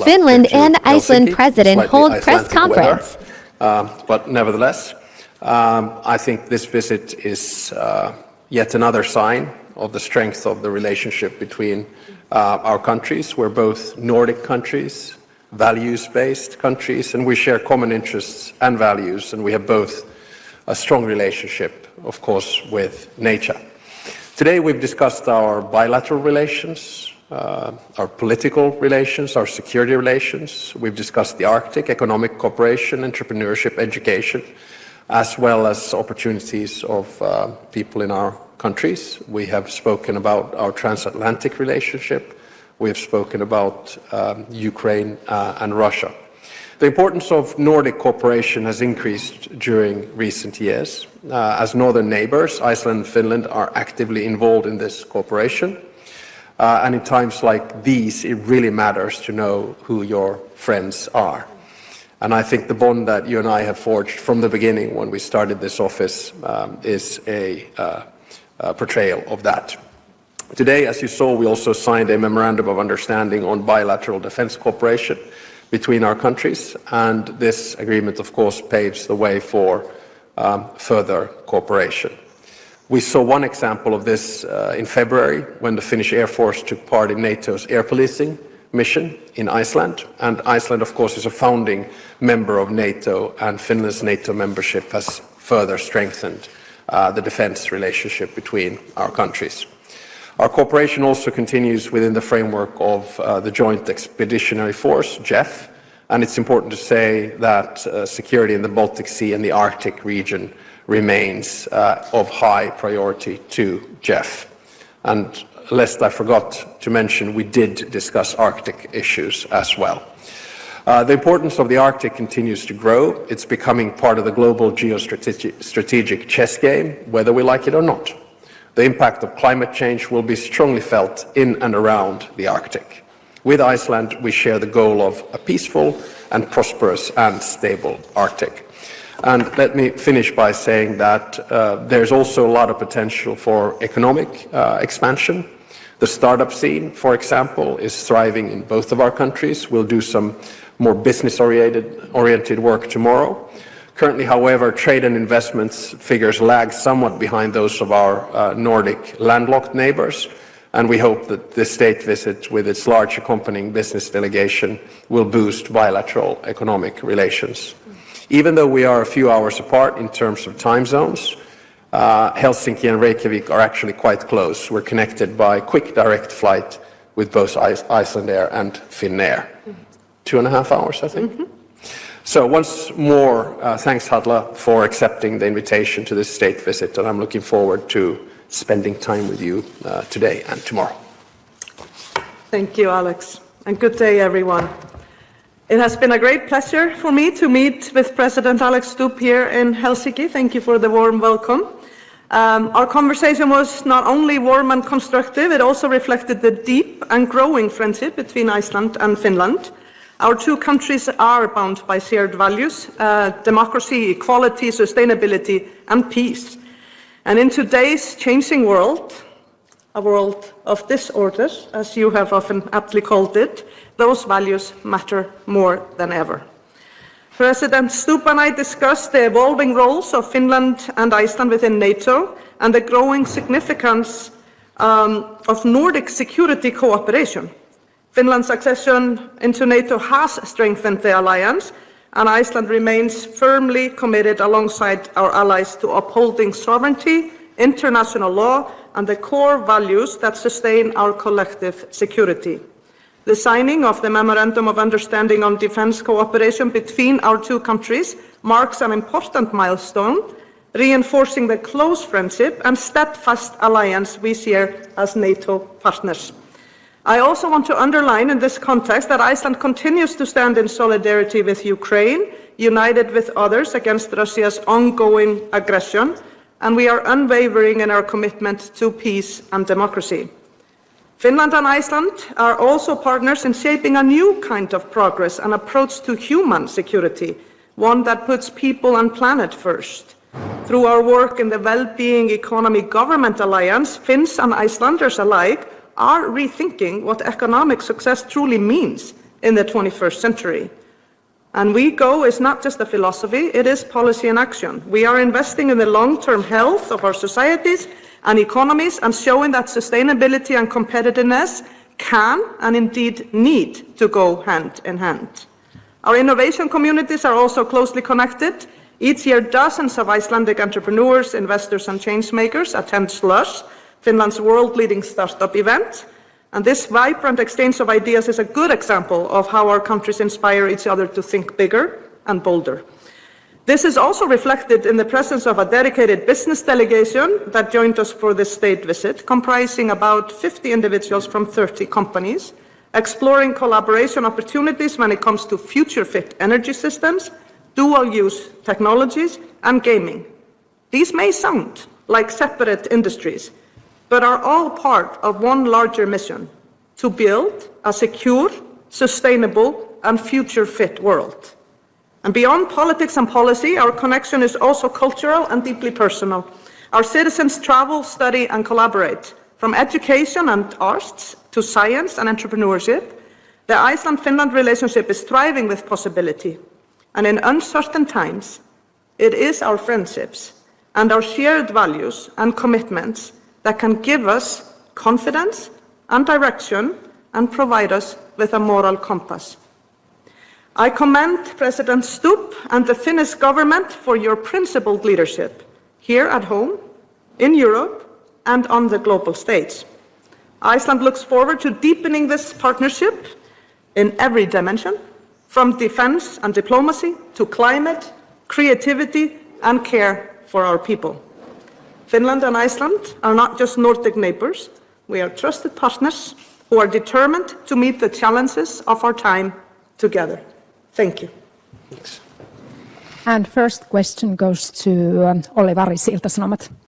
Finland and Iceland president hold press conference. But nevertheless, I think this visit is yet another sign of the strength of the relationship between our countries. We're both Nordic countries, values-based countries, and we share common interests and values, and we have both a strong relationship, of course, with nature. Today we've discussed our bilateral relations, our political relations, our security relations. We've discussed the Arctic, economic cooperation, entrepreneurship, education, as well as opportunities of people in our countries. We have spoken about our transatlantic relationship. We have spoken about Ukraine and Russia. The importance of Nordic cooperation has increased during recent years. As northern neighbors, Iceland and Finland are actively involved in this cooperation. And in times like these, it really matters to know who your friends are. And I think the bond that you and I have forged from the beginning when we started this office is a portrayal of that. Today, as you saw, we also signed a memorandum of understanding on bilateral defense cooperation between our countries, and this agreement, of course, paves the way for further cooperation. We saw one example of this in February when the Finnish Air Force took part in NATO's air policing mission in Iceland, and Iceland, of course, is a founding member of NATO, and Finland's NATO membership has further strengthened the defense relationship between our countries. Our cooperation also continues within the framework of the Joint Expeditionary Force, JEF, and it's important to say that security in the Baltic Sea and the Arctic region remains of high priority to JEF. And lest I forgot to mention, we did discuss Arctic issues as well. The importance of the Arctic continues to grow. It's becoming part of the global geostrategic chess game, whether we like it or not. The impact of climate change will be strongly felt in and around the Arctic. With Iceland, we share the goal of a peaceful and prosperous and stable Arctic. And let me finish by saying that there's also a lot of potential for economic expansion. The startup scene, for example, is thriving in both of our countries. We'll do some more business-oriented work tomorrow. Currently, however, trade and investments figures lag somewhat behind those of our Nordic landlocked neighbors, and we hope that this state visit with its large accompanying business delegation will boost bilateral economic relations. Even though we are a few hours apart in terms of time zones, Helsinki and Reykjavik are actually quite close. We're connected by quick direct flight with both Icelandair and Finnair. 2.5 hours, I think. Mm-hmm. So once more, thanks, Halla, for accepting the invitation to this state visit, and I'm looking forward to spending time with you today and tomorrow. Thank you, Alex, and good day, everyone. It has been a great pleasure for me to meet with President Alex Stubb here in Helsinki. Thank you for the warm welcome. Our conversation was not only warm and constructive, it also reflected the deep and growing friendship between Iceland and Finland. Our two countries are bound by shared values, democracy, equality, sustainability, and peace. And in today's changing world, a world of disorders, as you have often aptly called it, those values matter more than ever. President Stubb and I discussed the evolving roles of Finland and Iceland within NATO and the growing significance of Nordic security cooperation. Finland's accession into NATO has strengthened the alliance, and Iceland remains firmly committed alongside our allies to upholding sovereignty, international law, and the core values that sustain our collective security. The signing of the Memorandum of Understanding on Defence Cooperation between our two countries marks an important milestone, reinforcing the close friendship and steadfast alliance we share as NATO partners. I also want to underline in this context that Iceland continues to stand in solidarity with Ukraine, united with others against Russia's ongoing aggression, and we are unwavering in our commitment to peace and democracy. Finland and Iceland are also partners in shaping a new kind of progress and approach to human security, one that puts people and planet first. Through our work in the Well-being Economy Government Alliance, Finns and Icelanders alike are rethinking what economic success truly means in the 21st century. And We Go is not just a philosophy, it is policy in action. We are investing in the long-term health of our societies and economies and showing that sustainability and competitiveness can and indeed need to go hand in hand. Our innovation communities are also closely connected. Each year, dozens of Icelandic entrepreneurs, investors, and changemakers attend Slush, Finland's world-leading startup event. And this vibrant exchange of ideas is a good example of how our countries inspire each other to think bigger and bolder. This is also reflected in the presence of a dedicated business delegation that joined us for this state visit, comprising about 50 individuals from 30 companies, exploring collaboration opportunities when it comes to future-fit energy systems, dual-use technologies, and gaming. These may sound like separate industries, but are all part of one larger mission: to build a secure, sustainable, and future-fit world. And beyond politics and policy, our connection is also cultural and deeply personal. Our citizens travel, study, and collaborate. From education and arts to science and entrepreneurship, the Iceland-Finland relationship is thriving with possibility. And in uncertain times, it is our friendships and our shared values and commitments that can give us confidence and direction and provide us with a moral compass. I commend President Stubb and the Finnish government for your principled leadership here at home, in Europe, and on the global stage. Iceland looks forward to deepening this partnership in every dimension, from defense and diplomacy to climate, creativity, and care for our people. Finland and Iceland are not just Nordic neighbors, we are trusted partners who are determined to meet the challenges of our time together. Thank you. Thanks. And first question goes to Olli Varis, Ilta-Sanomat.